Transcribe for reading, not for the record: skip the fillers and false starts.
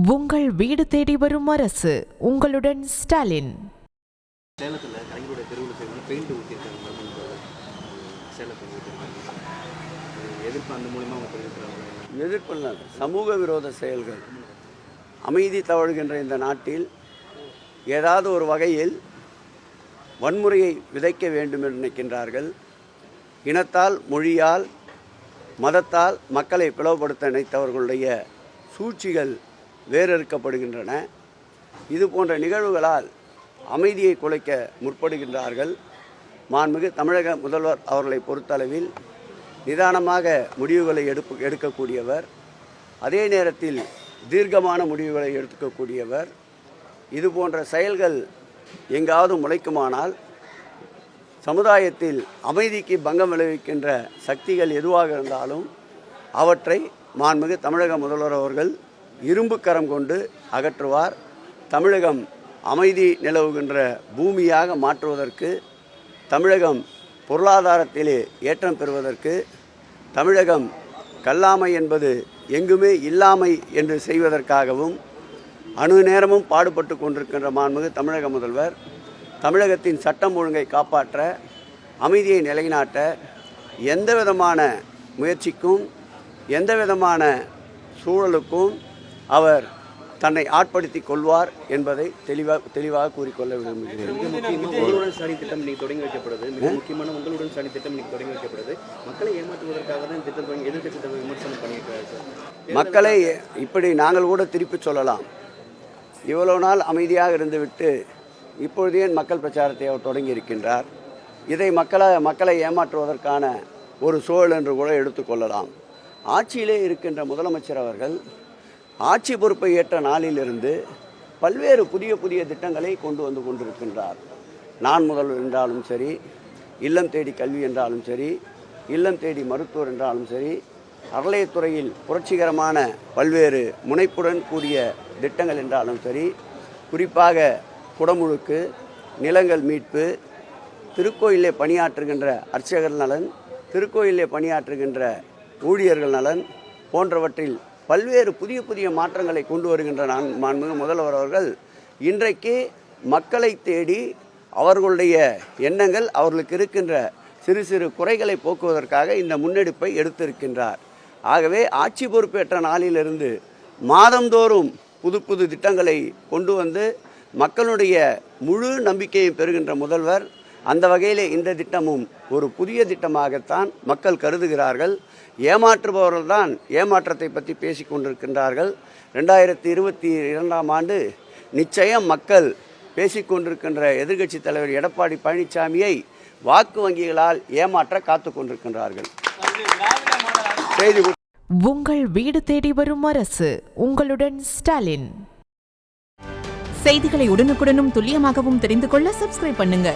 உங்கள் வீடு தேடி வரும் அரசு. உங்களுடன் ஸ்டாலின். சேலத்தில் கலைஞருடைய தெருவில் சேர்ந்து பெயிண்ட் ஊற்றிருக்காங்க. எதிர்ப்பு அந்த மூலியமாக அவங்க தெரிவிக்கிறாங்க. எதிர்ப்பு சமூக விரோத செயல்கள் அமைதி தவழ்கின்ற இந்த நாட்டில் ஏதாவது ஒரு வகையில் வன்முறையை விதைக்க வேண்டும் என்று நினைக்கின்றார்கள். இனத்தால், மொழியால், மதத்தால் மக்களை பிளவுபடுத்த நினைத்தவர்களுடைய சூழ்ச்சிகள் வேறறுக்கப்படுகின்றன. இது போன்ற நிகழ்வுகளால் அமைதியை குலைக்க முற்படுகின்றார்கள். மாண்புமிகு தமிழக முதல்வர் அவர்களை பொறுத்தளவில் நிதானமாக முடிவுகளை எடுக்கக்கூடியவர், அதே நேரத்தில் தீர்க்கமான முடிவுகளை எடுக்கக்கூடியவர். இது போன்ற செயல்கள் எங்காவது முளைக்குமானால் சமுதாயத்தில் அமைதிக்கு பங்கம் விளைவிக்கின்ற சக்திகள் எதுவாக இருந்தாலும் அவற்றை மாண்புமிகு தமிழக முதல்வர் அவர்கள் இரும்பு கரம் கொண்டு அகற்றுவார். தமிழகம் அமைதி நிலவுகின்ற பூமியாக மாற்றுவதற்கு, தமிழகம் பொருளாதாரத்திலே ஏற்றம் பெறுவதற்கு, தமிழகம் கல்லாமை என்பது எங்குமே இல்லாமை என்று செய்வதற்காகவும் அணு நேரமும் பாடுபட்டு கொண்டிருக்கின்ற மாண்புமிகு தமிழக முதல்வர் தமிழகத்தின் சட்டம் ஒழுங்கை காப்பாற்ற, அமைதியை நிலைநாட்ட எந்த விதமான முயற்சிக்கும் எந்த விதமான சூழலுக்கும் அவர் தன்னை ஆட்படுத்தி கொள்வார் என்பதை தெளிவாக கூறிக்கொள்ள விரும்புகிறேன். உங்களுடன் ஸ்டாலின் திட்டம் இன்னைக்கு தொடங்கி வைக்கப்படுது. மிக முக்கியமான உங்களுடன் ஸ்டாலின் திட்டம் இன்னைக்கு தொடங்கி வைக்கப்படுது. மக்களை ஏமாற்றுவதற்காக தான் திட்டம் தொடங்கி எதிர்க்கட்சி விமர்சனம் பண்ணியிருக்கிறார். மக்களை இப்படி நாங்கள் கூட திருப்பி சொல்லலாம். இவ்வளவு நாள் அமைதியாக இருந்துவிட்டு இப்பொழுதே மக்கள் பிரச்சாரத்தை அவர் தொடங்கி இருக்கின்றார். இதை மக்களை ஏமாற்றுவதற்கான ஒரு சூழல் என்று கூட எடுத்துக்கொள்ளலாம். ஆட்சியிலே இருக்கின்ற முதலமைச்சர் அவர்கள் ஆட்சி பொறுப்பை ஏற்ற நாளிலிருந்து பல்வேறு புதிய திட்டங்களை கொண்டு வந்து கொண்டிருக்கின்றார். நான் முதல்வர் என்றாலும் சரி, இல்லம் தேடி கல்வி என்றாலும் சரி, இல்லம் தேடி மருத்துவர் என்றாலும் சரி, அறநிலையத்துறையில் புரட்சிகரமான பல்வேறு முனைப்புடன் கூடிய திட்டங்கள் என்றாலும் சரி, குறிப்பாக குடமுழுக்கு, நிலங்கள் மீட்பு, திருக்கோயிலே பணியாற்றுகின்ற அர்ச்சகர் நலன், திருக்கோயிலே பணியாற்றுகின்ற ஊழியர்கள் நலன் போன்றவற்றில் பல்வேறு புதிய மாற்றங்களை கொண்டு வருகின்ற மாண்புமிகு முதல்வர் அவர்கள் இன்றைக்கு மக்களை தேடி அவர்களுடைய எண்ணங்கள், அவர்களுக்கு இருக்கின்ற சிறு குறைகளை போக்குவதற்காக இந்த முன்னெடுப்பை எடுத்திருக்கின்றார். ஆகவே ஆட்சி பொறுப்பேற்ற நாளிலிருந்து மாதந்தோறும் புது திட்டங்களை கொண்டு வந்து மக்களுடைய முழு நம்பிக்கையை பெறுகின்ற முதல்வர். அந்த வகையிலே இந்த திட்டமும் ஒரு புதிய திட்டமாகத்தான் மக்கள் கருதுகிறார்கள். ஏமாற்றுபவர்கள் தான் ஏமாற்றத்தை பற்றி பேசி கொண்டிருக்கின்றார்கள். 2022ஆம் ஆண்டு நிச்சயம் மக்கள் பேசிக்கொண்டிருக்கின்ற எதிர்க்கட்சி தலைவர் எடப்பாடி பழனிசாமியை வாக்கு வங்கிகளால் ஏமாற்ற காத்து கொண்டிருக்கின்றார்கள். உங்கள் வீடு தேடி வரும் அரசு. உங்களுடன் ஸ்டாலின். செய்திகளை உடனுக்குடனும் துல்லியமாகவும் தெரிந்து கொள்ள சப்ஸ்கிரைப் பண்ணுங்க.